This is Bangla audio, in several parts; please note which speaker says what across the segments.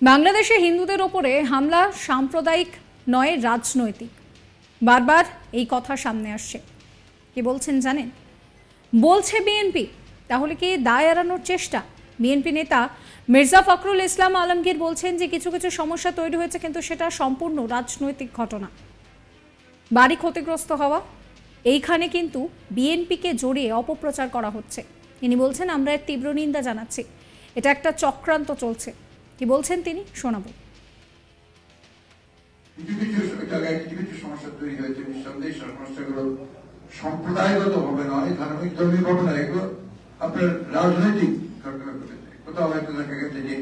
Speaker 1: বাংলাদেশে হিন্দুদের ওপরে হামলা সাম্প্রদায়িক নয়, রাজনৈতিক। বারবার এই কথা সামনে আসছে। কি বলছেন জানেন? বলছে বিএনপি। তাহলে কি দায় এড়ানোর চেষ্টা? বিএনপি নেতা মির্জা ফখরুল ইসলাম আলমগীর বলছেন যে কিছু কিছু সমস্যা তৈরি হয়েছে, কিন্তু সেটা সম্পূর্ণ রাজনৈতিক ঘটনা। বাড়ি ক্ষতিগ্রস্ত হওয়া, এইখানে কিন্তু বিএনপিকে জড়িয়ে অপপ্রচার করা হচ্ছে। তিনি বলছেন, আমরা এর তীব্র নিন্দা জানাচ্ছি। এটা একটা চক্রান্ত চলছে। কি বলছেন তিনি, শোনাবো।
Speaker 2: কিছু সমস্যা তৈরি হয়েছে, নিঃসন্দেহে সমস্যাগুলো সম্প্রদায়গত ভাবে নয়, ধার্মিক ধর্মীয় ঘটনা, এগুলো আপনার রাজনৈতিক ঘটনা ঘটেছে। কোথাও হয়তো দেখা গেছে যে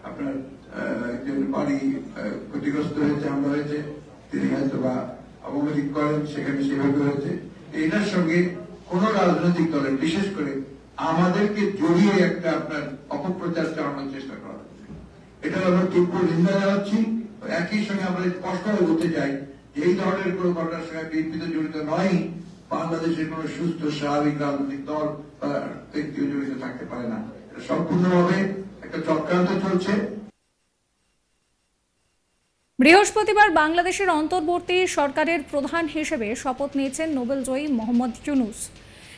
Speaker 2: আপনার একজন বাড়ি ক্ষতিগ্রস্ত হয়েছে, হামলা হয়েছে, তিনি হয়তো বা অবগতি করেন, সেখানে সেভাবে হয়েছে। এটার সঙ্গে কোন রাজনৈতিক দলের, বিশেষ করে আমাদেরকে জড়িয়ে একটা আপনার অপপ্রচার চালানোর চেষ্টা করা হচ্ছে। এটা আমরা তীব্র নিন্দা জানাচ্ছি। একই সঙ্গে আমরা স্পষ্টভাবে বলতে চাই যে এই ধরনের কোন ঘটনার সঙ্গে বিএনপি তো জড়িত নয়। বাংলাদেশের কোন সুস্থ স্বাভাবিক রাজনৈতিক দল বা ব্যক্তিও জড়িত থাকতে পারে না। এটা সম্পূর্ণভাবে একটা চক্রান্ত চলছে।
Speaker 1: বৃহস্পতিবার বাংলাদেশের অন্তর্বর্তী সরকারের প্রধান হিসেবে শপথ নিয়েছেন নোবেল জয়ী মোহাম্মদ ইউনূস।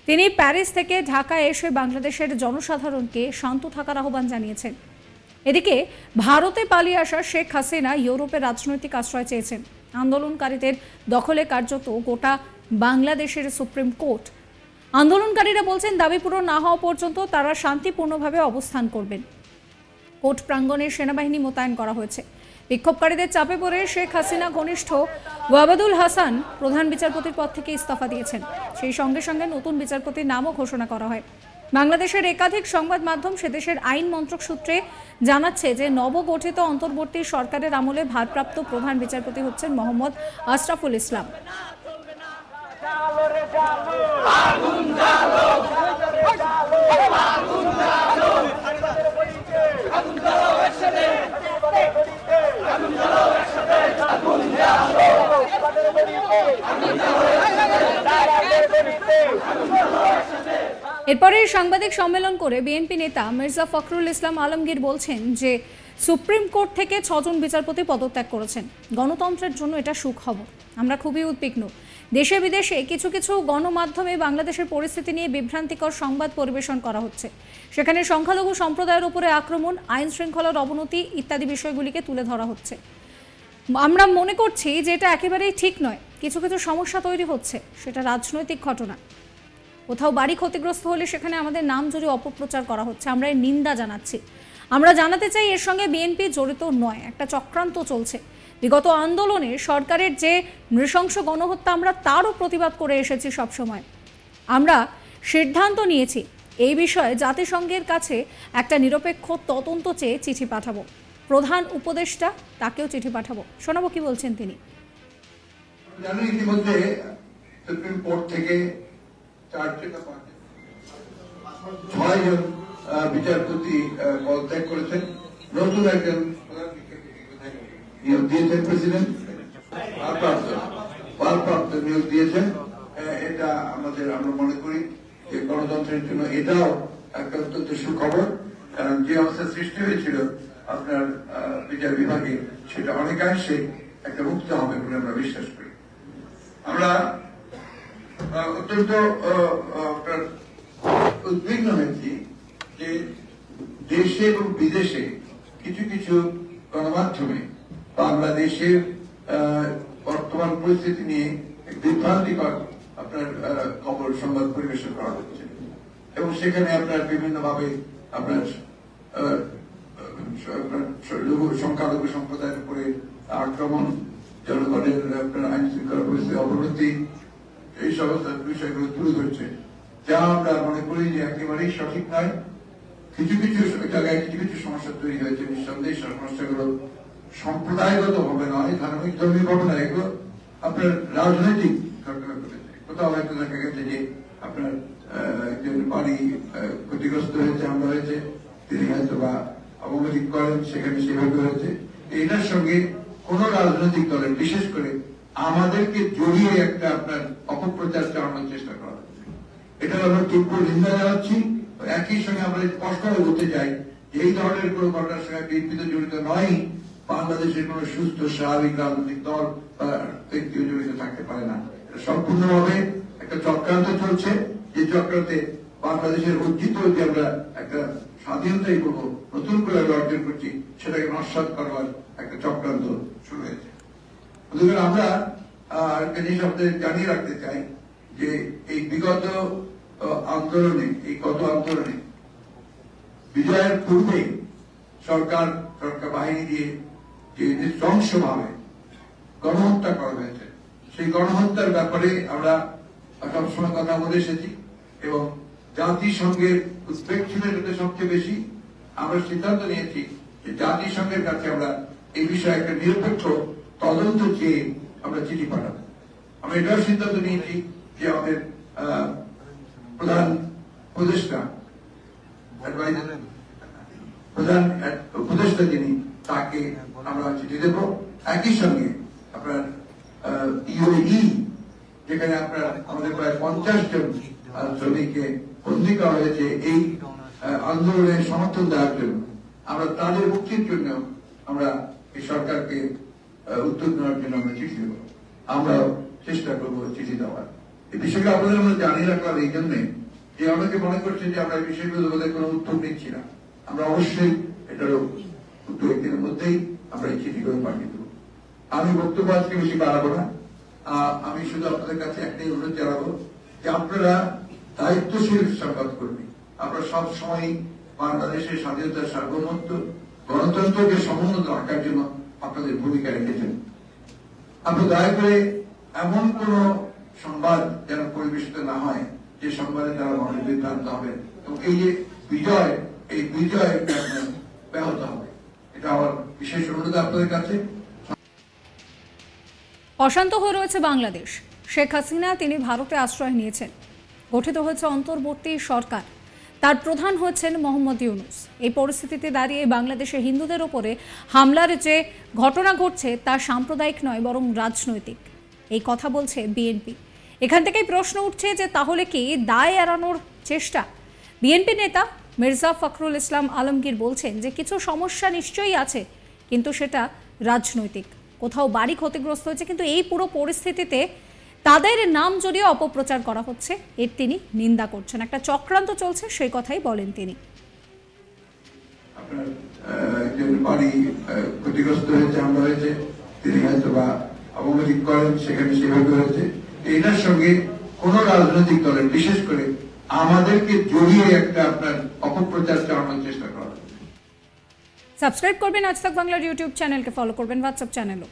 Speaker 1: তিনি প্যারিস থেকে ঢাকায় এসে বাংলাদেশের জনসাধারণকে শান্ত থাকার আহ্বান জানিয়েছেন। এদিকে ভারতে পালিয়ে আসা শেখ হাসিনা ইউরোপে রাজনৈতিক আশ্রয় চেয়েছেন। আন্দোলনকারীদের দখলে কার্যত গোটা বাংলাদেশের সুপ্রিম কোর্ট। আন্দোলনকারীরা বলছেন, দাবি পূরণ না হওয়া পর্যন্ত তারা শান্তিপূর্ণভাবে অবস্থান করবেন। কোর্ট প্রাঙ্গণে সেনাবাহিনী মোতায়েন করা হয়েছে। বিক্ষোভকারীদের চাপে পড়ে শেখ হাসিনা ঘনিষ্ঠ ওয়াবাদুল হাসান প্রধান বিচারপতির পদ থেকে ইস্তফা দিয়েছেন। সেই সঙ্গে সঙ্গে নতুন বিচারপতির নামও ঘোষণা করা হয়। বাংলাদেশের একাধিক সংবাদ মাধ্যম সেদেশের আইন মন্ত্রক সূত্রে জানাচ্ছে যে নবগঠিত অন্তর্বর্তী সরকারের আমলে ভারপ্রাপ্ত প্রধান বিচারপতি হচ্ছেন মোহাম্মদ আশরাফুল ইসলাম। এরপরে সাংবাদিক সম্মেলন করে বিএনপি নেতা মির্জা ফখরুল ইসলাম আলমগীর বলছেন যে সুপ্রিম কোর্ট থেকে 6 জন বিচারপতি পদত্যাগ করেছেন। গণতন্ত্রের জন্য এটা সুখবর। আমরা খুবই উদ্বিগ্ন। দেশে বিদেশে কিছু কিছু গণমাধ্যমে বাংলাদেশের পরিস্থিতি নিয়ে বিভ্রান্তিকর সংবাদ পরিবেশন করা হচ্ছে। সেখানে সংখ্যালঘু সম্প্রদায়ের উপরে আক্রমণ, আইন শৃঙ্খলার অবনতি ইত্যাদি বিষয়গুলিকে তুলে ধরা হচ্ছে। আমরা মনে করছি যে এটা একেবারেই ঠিক নয়। কিছু কিছু সমস্যা তৈরি হচ্ছে, সেটা রাজনৈতিক ঘটনা। কোথাও বাড়ি ক্ষতিগ্রস্ত হলে সেখানে আমাদের নাম জড়িয়ে অপপ্রচার করা হচ্ছে। আমরা এর নিন্দা জানাচ্ছি। আমরা জানাতে চাই এর সঙ্গে বিএনপি জড়িত নয়, একটা চক্রান্ত চলছে। বিগত আন্দোলনে সরকারের যে নৃশংস গণহত্যা, আমরা তারও প্রতিবাদ করে এসেছি সবসময়। আমরা সিদ্ধান্ত নিয়েছি এই বিষয়ে জাতিসংঘের কাছে একটা নিরপেক্ষ তদন্ত চেয়ে চিঠি পাঠাবো। প্রধান উপদেষ্টা তাকেও চিঠি পাঠাবো। শোনাবো কি বলছেন তিনি।
Speaker 2: ইতিমধ্যে সুপ্রিম কোর্ট থেকে 6 জন বিচারপতি পদত্যাগ করেছেন। নতুন একজন নিয়োগ দিয়েছেন প্রেসিডেন্ট, ভারপ্রাপ্ত নিয়োগ দিয়েছেন। এটা আমরা মনে করি যে গণতন্ত্রের জন্য এটাও একটা অত্যন্ত সুখবর। কারণ যে অবস্থা সৃষ্টি হয়েছিল আপনার বিচার বিভাগে, সেটা অনেকাংশে একটা মুক্ত হবে বলে আমরা বিশ্বাস করি। আমরা অত্যন্ত উদ্বিগ্ন হয়েছি যে দেশে এবং বিদেশে কিছু কিছু গণমাধ্যমে বাংলাদেশের বর্তমান পরিস্থিতি নিয়ে বিভ্রান্তিকর আপনার খবর সংবাদ পরিবেশন করা হচ্ছে, এবং সেখানে আপনার বিভিন্ন ভাবে আপনার সংখ্যালঘু সম্প্রদায়ের উপরে আক্রমণ, জনগণের আপনার আইন শৃঙ্খলা পরিস্থিতি অবনতি, এই সমস্ত বিষয়গুলো তুলে ধরছে, যা আমরা মনে করি যে একেবারেই সঠিক নয়। কিছু কিছু জায়গায় কিছু কিছু সমস্যা তৈরি হয়েছে, নিঃসন্দেহে সমস্যাগুলো সম্প্রদায়গত ভাবে নয়, ধার্মিক ধর্মীয় ঘটনা, এগুলো আপনার রাজনৈতিক ঘটনা ঘটেছে। কোথাও হয়তো দেখা গেছে যে আপনার একজন বাড়ি ক্ষতিগ্রস্ত হয়েছে, হামলা হয়েছে, তিনি হয়তো বা অবগতি করেন, সেখানে সেভাবে হয়েছে। এটার সঙ্গে কোন রাজনৈতিক দলের, বিশেষ করে আমাদেরকে জড়িয়ে একটা আপনার অপপ্রচার চালানোর চেষ্টা করা হচ্ছে। এটা আমরা তীব্র নিন্দা জানাচ্ছি। একই সঙ্গে আমরা স্পষ্টভাবে বলতে চাই এই ধরনের কোনো ঘটনার সঙ্গে বিএনপি তো জড়িত নয়, বাংলাদেশের কোন সুস্থ স্বাভাবিক রাজনৈতিক দল বা ব্যক্তিও জড়িত থাকতে পারে না। এটা সম্পূর্ণভাবে একটা চক্রান্ত চলছে, যে চক্রান্তে বাংলাদেশের অর্জিত যে আমরা একটা স্বাধীনতাই বলবো নতুন করে অর্জন করছি, সেটাকে নস্যাৎ করবার একটা চক্রান্ত শুরু হয়েছে। আমরা একটা জিনিস আপনাদের জানিয়ে রাখতে চাই যে এই বিগত আন্দোলনে, গত আন্দোলনে বিজয়ের পূর্বে সরকার বাহিনী দিয়ে যে নৃশংসভাবে গণহত্যা করা হয়েছে, সেই গণহত্যার ব্যাপারে আমরা সবসময় কথা বলে এসেছি এবং জাতিসংঘের উদ্বেগ ছিল এটাতে সবচেয়ে বেশি। আমরা সিদ্ধান্ত নিয়েছি যে জাতিসংঘের কাছে আমরা এই বিষয়ে একটা নিরপেক্ষ তদন্ত চেয়ে আমরা চিঠি পাঠাবো। আমরা এটাও সিদ্ধান্ত নিয়েছি যে আমাদের প্রধান উপদেষ্টা যিনি, তাকে আমরা চিঠি দেব। একই সঙ্গে আপনার ইউএই, যেখানে আপনার আমাদের প্রায় 50 জন শ্রমিককে বন্দী করা হয়েছে এই আন্দোলনের সমর্থন দেওয়ার জন্য, আমরা তাদের মুক্তির জন্য আমরা এই সরকারকে উদ্যোগ নেওয়ার জন্য আমরা চিঠি দেব। আমরা চেষ্টা করবো চিঠি দেওয়ার। এই বিষয়টা আপনাদের আমরা জানিয়ে রাখলাম এই জন্য যে অনেকে মনে করছে যে আমরা এই বিষয়গুলো বোধহয় কোনো উত্তর নিচ্ছি না। আমরা অবশ্যই এটার উত্তর একদিনের মধ্যেই আমরা এই চিঠি করে পাঠিয়ে দেবো। আমি বক্তব্য আজকে বেশি বাড়াবো না। আমি শুধু আপনাদের কাছে একটাই অনুরোধ জানাবো যে আপনারা দায়িত্বশীল সংবাদ কর্মী, আপনারা সব সময় বাংলাদেশের স্বাধীনতার সার্বভৌমত্ব, গণতন্ত্রকে সমুন্নত রাখার জন্য আপনাদের ভূমিকা রেখেছেন। আপনি দয়া করে এমন কোন সংবাদ যেন পরিবেশিত না হয় যে সংবাদে তারা মানুষ বিভ্রান্ত হবে এবং এই যে বিজয়, এই বিজয় ব্যাহত হবে। এটা আমার বিশেষ অনুরোধ আপনাদের কাছে।
Speaker 1: অশান্ত হয়ে রয়েছে বাংলাদেশ। শেখ হাসিনা তিনি ভারতে আশ্রয় নিয়েছেন। গঠিত হয়েছে অন্তর্বর্তী সরকার, তার প্রধান হচ্ছেন মোহাম্মদ ইউনূস। এই পরিস্থিতিতে দাঁড়িয়ে বাংলাদেশে হিন্দুদের ওপরে হামলার যে ঘটনা ঘটছে তা সাম্প্রদায়িক নয় বরং রাজনৈতিক, এই কথা বলছে বিএনপি। এখান থেকেই প্রশ্ন উঠছে যে তাহলে কি দায় এড়ানোর চেষ্টা? বিএনপি নেতা মির্জা ফখরুল ইসলাম আলমগীর বলছেন যে কিছু সমস্যা নিশ্চয়ই আছে, কিন্তু সেটা রাজনৈতিক। কোথাও বাড়ি ক্ষতিগ্রস্ত হয়েছে, কিন্তু এই পুরো পরিস্থিতিতে তাদের নাম যদিও অপপ্রচার করা হচ্ছে, এর তিনি নিন্দা করছেন। একটা চক্রান্ত চলছে, সেই কথাই বলেন তিনি।
Speaker 2: বাড়ি ক্ষতিগ্রস্ত হয়েছে, হামলা হয়েছে, তিনি হয়তো বা অবমতিক করেন, সেখানে সেভাবে হয়েছে। এটার সঙ্গে কোন রাজনৈতিক দলের, বিশেষ করে আমাদেরকে জড়িয়ে একটা আপনার অপপ্রচার চালানোর চেষ্টা করা।
Speaker 1: সাবস্ক্রাইব করবেন আজ তাক বাংলার ইউটিউব চ্যানেলকে, ফলো করবেন হোয়াটসঅ্যাপ চ্যানেলও।